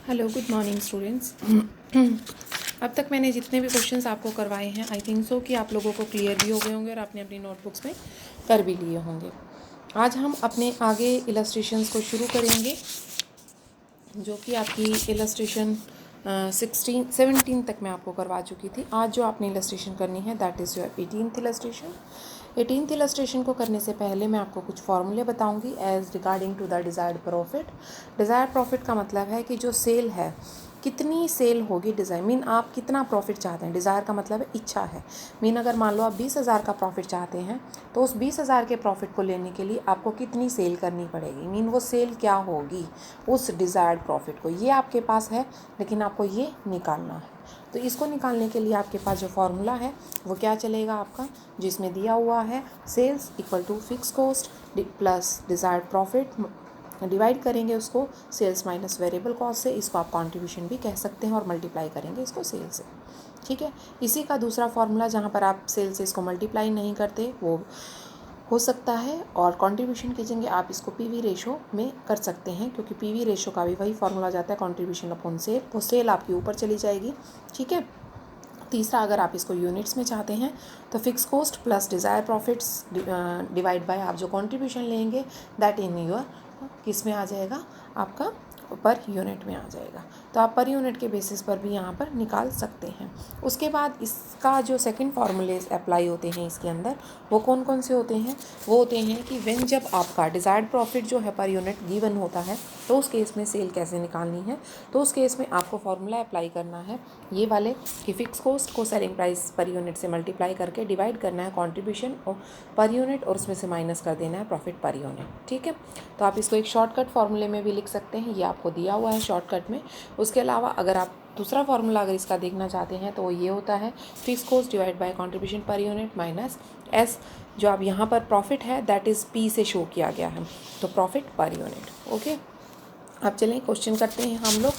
Hello, good morning students. अब तक मैंने जितने भी क्वेश्चंस आपको करवाए हैं, आई थिंक सो कि आप लोगों को क्लियर भी हो गए होंगे और आपने अपनी नोटबुक्स में कर भी लिए होंगे। आज हम अपने आगे इलस्ट्रेशंस को शुरू करेंगे, जो कि आपकी इलस्ट्रेशन 17 तक मैं आपको करवा चुकी थी। आज जो आपने इलस्ट्रेशन करनी है that is your 18th illustration. 18th illustration को करने से पहले मैं आपको कुछ फॉर्मूले बताऊंगी as regarding to the desired profit. Desired profit का मतलब है कि जो सेल है, कितनी सेल होगी, डिज़ायर मीन आप कितना प्रॉफिट चाहते हैं। डिज़ायर का मतलब है इच्छा है। मीन अगर मान लो आप 20,000 का प्रॉफिट चाहते हैं तो उस 20,000 के प्रॉफिट को लेने के लिए आपको कितनी सेल करनी पड़ेगी, मीन वो सेल क्या होगी उस डिज़ायर्ड प्रॉफिट को। ये आपके पास है, लेकिन आपको ये निकालना है। तो इसको निकालने के लिए आपके पास जो फॉर्मूला है वो क्या चलेगा आपका, जिसमें दिया हुआ है sales equal to fix cost plus desired profit, divide करेंगे उसको सेल्स माइनस वेरिएबल कॉस्ट से। इसको आप कंट्रीब्यूशन भी कह सकते हैं और मल्टीप्लाई करेंगे इसको सेल से। ठीक है, इसी का दूसरा फॉर्मूला जहाँ पर आप सेल से इसको मल्टीप्लाई नहीं करते वो हो सकता है, और कंट्रीब्यूशन कीजिएंगे आप इसको पीवी रेशो में कर सकते हैं, क्योंकि पीवी रेशो का भी वही फॉर्मूला जाता है कंट्रीब्यूशन अपॉन सेल। वो सेल आपकी ऊपर चली जाएगी। ठीक है, तीसरा अगर आप इसको यूनिट्स में चाहते हैं तो fix cost plus desire profits divide by आप जो कंट्रीब्यूशन लेंगे दैट इन योर किस में आ जाएगा, आपका पर यूनिट में आ जाएगा। तो आप पर यूनिट के बेसिस पर भी यहाँ पर निकाल सकते हैं। उसके बाद इसका जो सेकंड फार्मूले अप्लाई होते हैं इसके अंदर, वो कौन कौन से होते हैं, वो होते हैं कि व्हेन जब आपका डिज़ायर्ड प्रॉफिट जो है पर यूनिट गिवन होता है तो उस केस में सेल कैसे निकालनी है। तो उस केस में आपको फार्मूला अप्लाई करना है ये वाले कि फिक्स कॉस्ट को सेलिंग प्राइस पर यूनिट से मल्टीप्लाई करके डिवाइड करना है कंट्रीब्यूशन और पर यूनिट, और उसमें से माइनस कर देना है प्रॉफिट पर यूनिट। ठीक है, तो आप इसको एक शॉर्टकट फार्मूले में भी लिख सकते हैं, ये आपको दिया हुआ है शॉर्टकट में। उसके अलावा अगर आप दूसरा फार्मूला अगर इसका देखना चाहते हैं तो वो ये होता है fix cost divide by contribution per unit minus S, जो अब यहाँ पर प्रॉफिट है दैट इज़ पी से शो किया गया है, तो प्रॉफिट पर यूनिट। ओके, अब चलें क्वेश्चन करते हैं हम लोग।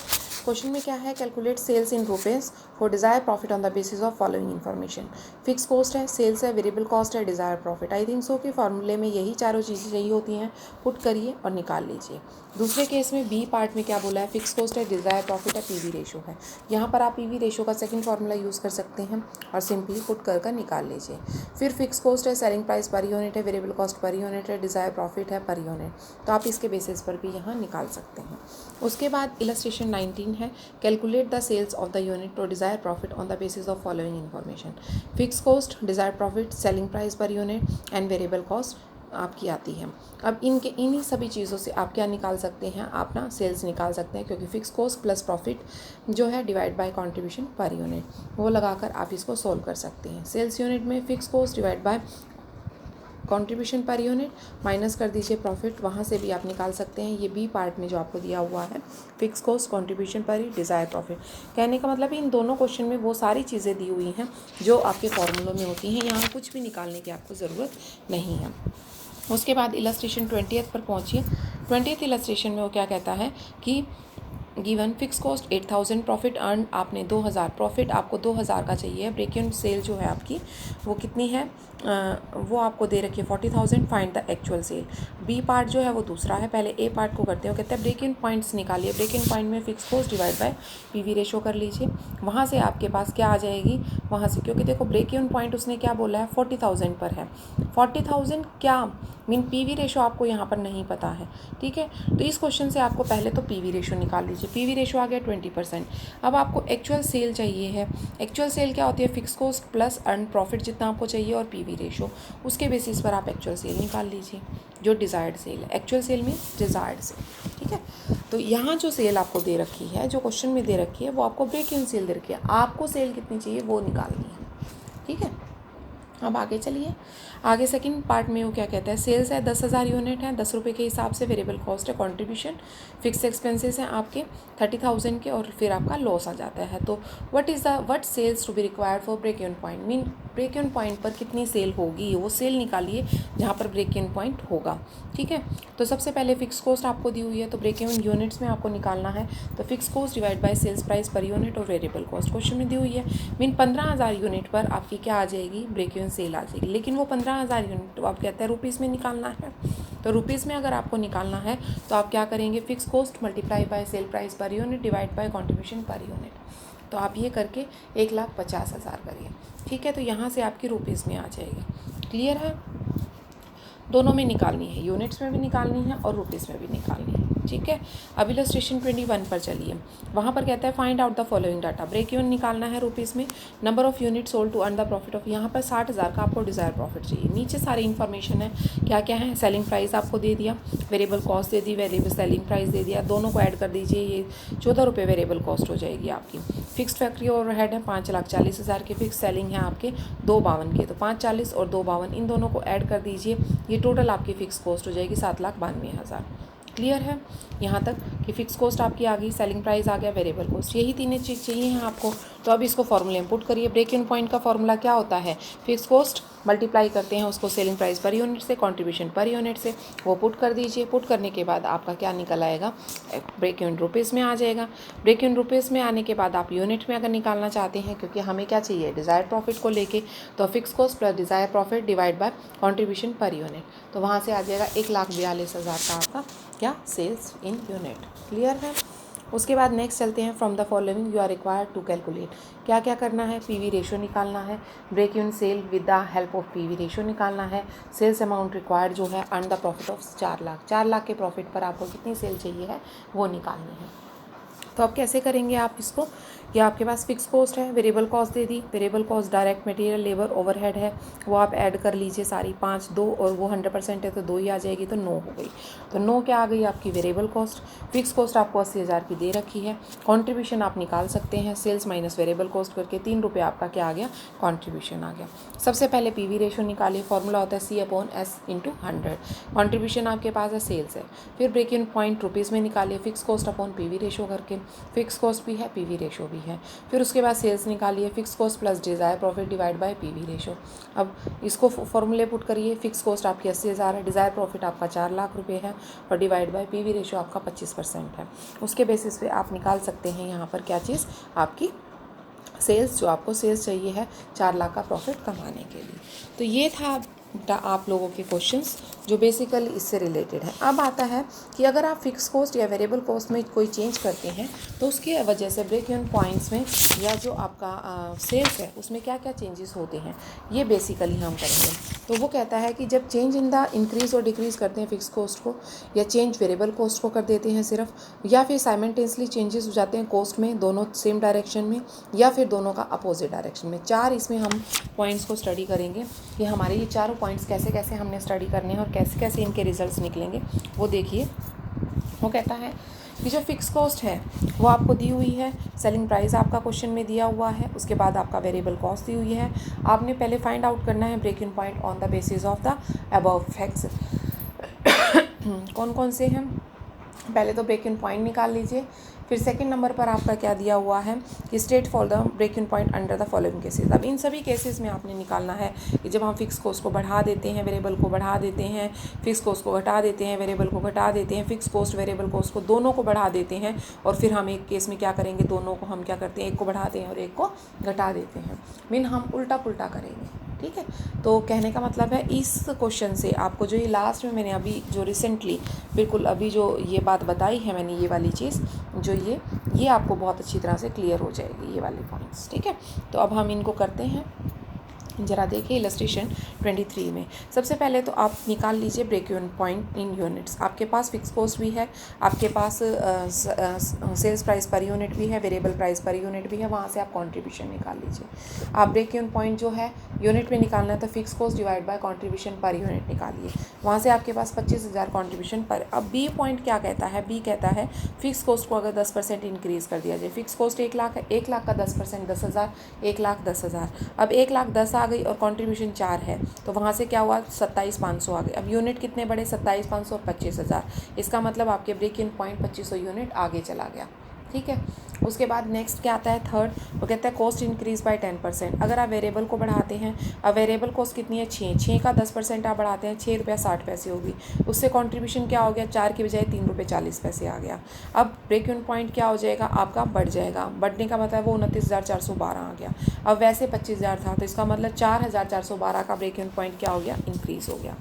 क्वेश्चन में क्या है, calculate sales in rupees for desire profit on the basis of following information. Fix cost है, सेल्स है, वेरिएबल कॉस्ट है, desire profit. I think so कि फॉर्मूले में यही चारों चीज़ें चाहिए होती हैं। पुट करिए और निकाल लीजिए। दूसरे केस में बी पार्ट में क्या बोला है, फिक्स कॉस्ट है, डिज़ायर प्रॉफिट है, पीवी रेशो है। यहाँ पर आप पीवी रेशो का सेकंड फार्मूला यूज़ कर सकते हैं और सिंपली पुट कर निकाल लीजिए। फिर फिक्स कॉस्ट है, सेलिंग प्राइस पर यूनिट है, वेरिएबल कॉस्ट पर यूनिट है, डिज़ायर प्रॉफिट है पर यूनिट, तो आप इसके बेसिस पर भी यहाँ निकाल सकते हैं। उसके बाद इलस्ट्रेशन 19 है, calculate the sales of the unit और desire profit on the basis of following information. Fix cost, desire profit, selling price per unit and variable cost आपकी आती है। अब इन्हीं सभी चीज़ों से आप क्या निकाल सकते हैं, आप ना सेल्स निकाल सकते हैं, क्योंकि फिक्स कॉस्ट प्लस प्रॉफिट जो है divide by contribution per unit, वो लगाकर आप इसको सोल्व कर सकते हैं। सेल्स यूनिट में fix cost divide by contribution per unit minus कर दीजिए प्रॉफिट, वहाँ से भी आप निकाल सकते हैं। ये बी पार्ट में जो आपको दिया हुआ है फिक्स कॉस्ट, कंट्रीब्यूशन पर ही डिज़ायर प्रॉफिट। कहने का मतलब इन दोनों क्वेश्चन में वो सारी चीज़ें दी हुई हैं जो आपके फॉर्मूलों में होती हैं, यहाँ कुछ भी निकालने की आपको ज़रूरत नहीं है। उसके बाद इलस्ट्रेशन 20th पर पहुँचिए। 20th इलस्ट्रेशन में वो क्या कहता है कि given fix cost 8,000, profit earn आपने 2,000, प्रॉफिट आपको 2,000 का चाहिए। ब्रेक इवन सेल जो है आपकी वो कितनी है, वो आपको दे रखी है 40,000। Find the actual sale. B part जो है वो दूसरा है, पहले ए पार्ट को करते हैं। वो कहते हैं ब्रेक इन पॉइंट्स निकालिए। ब्रेक इन पॉइंट में fix cost divide bye PV ratio कर लीजिए, वहाँ से आपके पास क्या आ जाएगी, वहाँ से, क्योंकि देखो ब्रेक इन पॉइंट उसने क्या बोला है 40,000 पर है। 40,000 क्या मीन पीवी रेशो आपको यहाँ पर नहीं पता है। ठीक है, तो इस क्वेश्चन से आपको पहले तो पीवी रेशो निकाल लीजिए। पीवी रेशो आ गया 20%। अब आपको एक्चुअल सेल चाहिए है। एक्चुअल सेल क्या होती है, fix cost plus earn profit जितना आपको चाहिए और पीवी रेशो, उसके बेसिस पर आप एक्चुअल सेल निकाल लीजिए जो डिज़ायर्ड सेल है। एक्चुअल सेल में डिज़ायर्ड सेल। ठीक है, तो यहाँ जो सेल आपको दे रखी है, जो क्वेश्चन में दे रखी है, वो आपको ब्रेक इन सेल दे रखी है। आपको सेल कितनी चाहिए वो निकालनी है। ठीक है, अब आगे चलिए। आगे सेकंड पार्ट में वो क्या कहता है, सेल्स है 10,000 यूनिट है, 10 रुपये के हिसाब से वेरिएबल कॉस्ट है, कंट्रीब्यूशन, फिक्स एक्सपेंसेस हैं आपके 30,000 के, और फिर आपका लॉस आ जाता है। तो what sales to be required for break even point, mean break even point पर कितनी सेल होगी, वो सेल निकालिए जहाँ पर ब्रेक इवन पॉइंट होगा। ठीक है, तो सबसे पहले फिक्स कॉस्ट आपको दी हुई है, तो ब्रेक इवन यूनिट्स में आपको निकालना है। तो fix cost divide by sales price per unit और वेरिएबल कॉस्ट क्वेश्चन में दी हुई है। मीन 15,000 यूनिट पर आपकी क्या आ जाएगी, ब्रेक इवन सेल आ जाएगी। लेकिन वो 15,000 यूनिट तो आप कहते हैं रुपीज़ में निकालना है, तो रुपीज़ में अगर आपको निकालना है तो आप क्या करेंगे, fix cost multiply by sale price per unit divide by contribution per unit. तो आप ये करके 1,50,000 करिए। ठीक है, तो यहाँ से आपकी रुपीज़ में आ जाएगी। क्लियर है? दोनों में निकालनी है, यूनिट्स में भी निकालनी है और रुपीज़ में भी निकालनी है। ठीक है, अब इलस्ट्रेशन 21 पर चलिए। वहाँ पर कहता है find out the following data. Break even निकालना है रुपीज़ में, number of unit sold to earn the profit of, यहाँ पर 60,000 का आपको डिज़ायर प्रॉफिट चाहिए। नीचे सारी इन्फॉर्मेशन है, क्या क्या है, सेलिंग प्राइस आपको दे दिया, वेरिएबल कॉस्ट दे दी, वेरिएबल सेलिंग प्राइस दे दिया, दोनों को ऐड कर दीजिए, ये 14 रुपये वेरिएबल कॉस्ट हो जाएगी आपकी। फिक्स फैक्ट्री ओवरहेड है 5,40,000 के, फिक्स सेलिंग है आपके 252 के, तो 540 और 252 इन दोनों को ऐड कर दीजिए, ये टोटल आपकी फिक्स कॉस्ट हो जाएगी 7,92,000। क्लियर है यहाँ तक कि फिक्स कॉस्ट आपकी आ गई, सेलिंग प्राइस आ गया, वेरिएबल कॉस्ट, यही तीनों चीज़ चाहिए हैं आपको। तो अब इसको फॉर्मूले में पुट करिए। ब्रेक इवन पॉइंट का फॉर्मूला क्या होता है, फिक्स कॉस्ट मल्टीप्लाई करते हैं उसको सेलिंग प्राइस पर यूनिट से, कंट्रीब्यूशन पर यूनिट से, वो पुट कर दीजिए। पुट करने के बाद आपका क्या निकल आएगा, ब्रेक इवन रुपीज़ में आ जाएगा। ब्रेक इवन रुपीज़ में आने के बाद आप यूनिट में अगर निकालना चाहते हैं, क्योंकि हमें क्या चाहिए डिज़ायर प्रॉफिट को लेके, तो fix cost plus desire profit divide by contribution per unit, तो वहाँ से आ जाएगा 1,42,000 का आपका क्या सेल्स इन यूनिट। क्लियर है? उसके बाद नेक्स्ट चलते हैं, from the following you are required to calculate. क्या क्या करना है, पीवी रेशो निकालना है, break even sale with the help of PV ratio निकालना है, सेल्स अमाउंट रिक्वायर्ड जो है earn the profit of 4 lakh, 4 lakh के प्रॉफिट पर आपको कितनी सेल चाहिए है वो निकालनी है। तो अब कैसे करेंगे आप इसको, ये आपके पास फिक्स कॉस्ट है, वेरिएबल कॉस्ट दे दी, variable cost direct material labour overhead है, वो आप ऐड कर लीजिए सारी, 5 2 और वो 100% है तो 2 ही आ जाएगी, तो 9 हो गई। तो 9 क्या आ गई आपकी वेरिएबल कॉस्ट। फिक्स कॉस्ट आपको 80,000 की दे रखी है। कंट्रीब्यूशन आप निकाल सकते हैं, सेल्स माइनस वेरिएबल कॉस्ट करके 3 रुपये आपका क्या आ गया, कंट्रीब्यूशन आ गया। सबसे पहले पीवी रेशो निकालिए, फॉर्मूला होता है C/S × 100। कंट्रीब्यूशन आपके पास है, सेल्स है। फिर ब्रेक इवन पॉइंट रुपीज़ में निकालिए, fix cost upon PV ratio करके, फिक्स कॉस्ट भी है, पीवी रेशो भी है। फिर उसके बाद सेल्स निकालिए, fix cost plus desire profit divide by PV ratio. अब इसको फॉर्मूले पुट करिए, फिक्स कॉस्ट आपकी 80,000 है, डिज़ायर प्रॉफिट आपका 4 लाख रुपए है और डिवाइड बाय पीवी रेशो आपका 25% है। उसके बेसिस पे आप निकाल सकते हैं यहाँ पर क्या चीज़, आपकी सेल्स, जो आपको सेल्स चाहिए है 4 लाख का प्रॉफिट कमाने के लिए। तो ये था आप लोगों के क्वेश्चंस जो बेसिकली इससे रिलेटेड है। अब आता है कि अगर आप फिक्स कॉस्ट या वेरिएबल कॉस्ट में कोई चेंज करते हैं तो उसकी वजह से ब्रेक इवन पॉइंट्स में या जो आपका सेल्स है उसमें क्या क्या चेंजेस होते हैं, ये बेसिकली हम करेंगे। तो वो कहता है कि जब चेंज इन द इंक्रीज़ और डिक्रीज़ करते हैं फिक्स कॉस्ट को, या चेंज वेरिएबल कॉस्ट को कर देते हैं सिर्फ, या फिर साइमल्टेनियसली चेंजेस हो जाते हैं कॉस्ट में, दोनों सेम डायरेक्शन में, या फिर दोनों का अपोजिट डायरेक्शन में। 4 इसमें हम पॉइंट्स को स्टडी करेंगे कि हमारे ये चारों पॉइंट्स कैसे कैसे हमने स्टडी करने हैं और कैसे कैसे इनके रिजल्ट्स निकलेंगे, वो देखिए। वो कहता है कि जो फिक्स कॉस्ट है वो आपको दी हुई है, सेलिंग प्राइस आपका क्वेश्चन में दिया हुआ है, उसके बाद आपका वेरिएबल कॉस्ट दी हुई है। आपने पहले फाइंड आउट करना है break even point on the basis of the above facts. कौन कौन से हैं, पहले तो ब्रेक इवन पॉइंट निकाल लीजिए। फिर सेकंड नंबर पर आपका क्या दिया हुआ है कि state for the break even point under the following cases. अब इन सभी केसेस में आपने निकालना है कि जब हम फिक्स कॉस्ट को बढ़ा देते हैं, वेरिएबल को बढ़ा देते हैं, फिक्स कॉस्ट को घटा देते हैं, वेरिएबल को घटा देते हैं, फिक्स कॉस्ट वेरिएबल कॉस्ट को दोनों को बढ़ा देते हैं, और फिर हम एक केस में क्या करेंगे, दोनों को हम क्या करते हैं, एक को बढ़ाते हैं और एक को घटा देते हैं। मीन हम उल्टा पुल्टा करेंगे। ठीक है, तो कहने का मतलब है इस क्वेश्चन से आपको जो ये लास्ट में मैंने अभी जो रिसेंटली बिल्कुल अभी जो ये बात बताई है मैंने, ये वाली चीज़ जो ये आपको बहुत अच्छी तरह से क्लियर हो जाएगी, ये वाले पॉइंट्स। ठीक है, तो अब हम इनको करते हैं। ज़रा देखिए इलस्ट्रेशन 23 में सबसे पहले तो आप निकाल लीजिए break even point in units. आपके पास फिक्स कॉस्ट भी है, आपके पास सेल्स प्राइस पर यूनिट भी है, वेरिएबल प्राइस पर यूनिट भी है, वहाँ से आप कंट्रीब्यूशन निकाल लीजिए। आप ब्रेक इवन पॉइंट जो है यूनिट में निकालना है तो fix cost divide by contribution per unit निकालिए, वहाँ से आपके पास 25,000 कंट्रीब्यूशन पर। अब बी पॉइंट क्या कहता है, बी कहता है फिक्स कॉस्ट को अगर 10% इंक्रीज़ कर दिया जाए। फिक्स कॉस्ट 1 लाख है, 1 लाख का 10% 10,000, 1,10,000। अब 1,10,000 आ गई और कंट्रीब्यूशन 4 है तो वहाँ से क्या हुआ, 27,500 आ गए। अब यूनिट कितने बड़े, 27,500 और 25,000, इसका मतलब आपके ब्रेक इवन पॉइंट 2500 यूनिट आगे चला गया। ठीक है, उसके बाद नेक्स्ट क्या आता है थर्ड, वो कहता है कॉस्ट इंक्रीज़ बाय 10%। अगर आप वेरिएबल को बढ़ाते हैं, अब वेरिएबल कॉस्ट कितनी है, 6 का 10% आप बढ़ाते हैं, 6 रुपया 60 पैसे होगी। उससे कंट्रीब्यूशन क्या हो गया, 4 की बजाय 3 रुपये 40 पैसे आ गया। अब ब्रेक इवन पॉइंट क्या हो जाएगा आपका, बढ़ जाएगा। बढ़ने का मतलब वो 29,412 आ गया। अब वैसे 25,000 था तो इसका मतलब 4,412 का ब्रेक इवन पॉइंट क्या हो गया, इंक्रीज़ हो गया।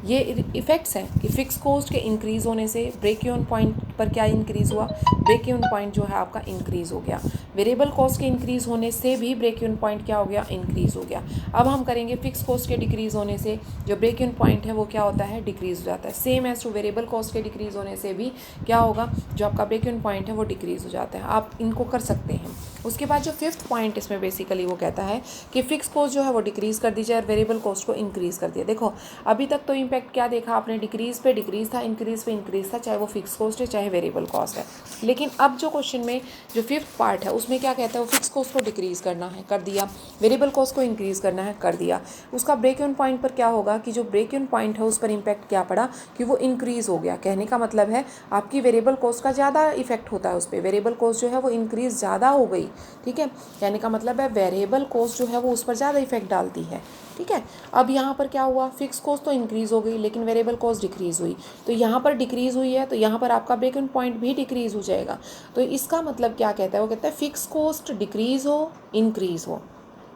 ये इफ़ेक्ट्स हैं कि फिक्स कॉस्ट के इंक्रीज़ होने से ब्रेक इवन पॉइंट पर क्या इंक्रीज़ हुआ, ब्रेक इवन पॉइंट जो है आपका इंक्रीज़ हो गया। वेरिएबल कॉस्ट के इंक्रीज़ होने से भी ब्रेक इवन पॉइंट क्या हो गया, इंक्रीज़ हो गया। अब हम करेंगे फिक्स कॉस्ट के डिक्रीज़ होने से जो ब्रेक इवन पॉइंट है वो क्या होता है, डिक्रीज़ हो जाता है। Same as to variable cost के डिक्रीज़ होने से भी क्या होगा, जो आपका ब्रेक इवन पॉइंट है वो डिक्रीज़ हो जाता है। आप इनको कर सकते हैं। उसके बाद जो फिफ्थ पॉइंट इसमें बेसिकली वो कहता है कि फिक्स कॉस्ट जो है वो डिक्रीज़ कर दीजिए और वेरिएबल कॉस्ट को इंक्रीज़ कर दिया। देखो अभी तक तो इम्पैक्ट क्या देखा आपने, डिक्रीज़ पे डिक्रीज़ था, इंक्रीज़ पे इंक्रीज़ था, चाहे वो फिक्स कॉस्ट है चाहे वेरिएबल कॉस्ट है। लेकिन अब जो क्वेश्चन में जो फिफ्थ पार्ट है उसमें क्या कहता है, वो फिक्स कॉस्ट को डिक्रीज़ करना है, कर दिया, वेरिएबल कॉस्ट को इंक्रीज़ करना है, कर दिया। उसका ब्रेक इवन पॉइंट पर क्या होगा कि जो ब्रेक इवन पॉइंट है उस पर इम्पैक्ट क्या पड़ा कि वो इंक्रीज़ हो गया। कहने का मतलब है आपकी वेरिएबल कॉस्ट का ज़्यादा इफेक्ट होता है उस पर, वेरिएबल कॉस्ट जो है वो इंक्रीज़ ज़्यादा हो गई। ठीक है, कहने का मतलब है वेरिएबल कॉस्ट जो है वो उस पर ज़्यादा इफेक्ट डालती है। ठीक है, अब यहाँ पर क्या हुआ, फिक्स कॉस्ट तो इंक्रीज़ हो गई लेकिन वेरिएबल कॉस्ट डिक्रीज़ हुई। तो यहाँ पर डिक्रीज़ हुई है तो यहाँ पर आपका ब्रेक इवन पॉइंट भी डिक्रीज़ हो जाएगा। तो इसका मतलब क्या कहता है, वो कहता है फिक्स कॉस्ट डिक्रीज़ हो इंक्रीज़ हो।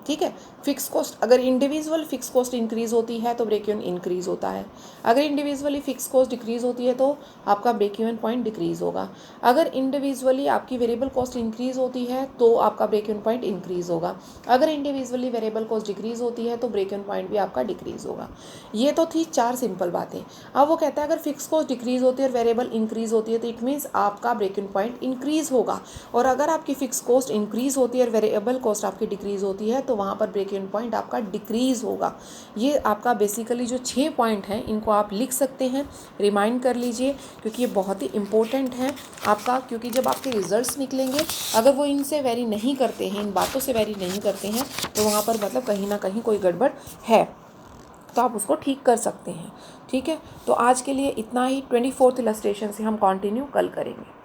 ठीक है, फिक्स कॉस्ट अगर इंडिविजुअल फिक्स कॉस्ट इंक्रीज़ होती है तो ब्रेक इवन इंक्रीज़ होता है। अगर इंडिविजुअली फिक्स कॉस्ट डिक्रीज़ होती है तो आपका ब्रेक इवन पॉइंट डिक्रीज़ होगा। अगर इंडिविजुअली आपकी वेरिएबल कॉस्ट इंक्रीज़ होती है तो आपका ब्रेक इवन पॉइंट इंक्रीज़ होगा। अगर इंडिविजुअली वेरिएबल कॉस्ट डिक्रीज़ होती है तो ब्रेक इवन पॉइंट भी आपका डिक्रीज़ होगा। ये तो थी 4 सिंपल बातें। अब वो कहता है अगर फिक्स कॉस्ट डिक्रीज़ होती है और वेरिएबल इंक्रीज़ होती है तो इट मीन्स आपका ब्रेक इवन पॉइंट इंक्रीज़ होगा। और अगर आपकी फिक्स कॉस्ट इंक्रीज़ होती है और वेरिएबल कॉस्ट आपकी डिक्रीज़ होती है तो वहाँ पर ब्रेक इवन पॉइंट आपका डिक्रीज़ होगा। ये आपका बेसिकली जो 6 पॉइंट हैं इनको आप लिख सकते हैं, रिमाइंड कर लीजिए क्योंकि ये बहुत ही इंपॉर्टेंट है आपका, क्योंकि जब आपके रिजल्ट्स निकलेंगे अगर वो इनसे वेरी नहीं करते हैं, इन बातों से वेरी नहीं करते हैं तो वहाँ पर मतलब कहीं ना कहीं कोई गड़बड़ है, तो आप उसको ठीक कर सकते हैं। ठीक है, तो आज के लिए इतना ही। 24th इलस्ट्रेशन से हम कंटिन्यू कल करेंगे।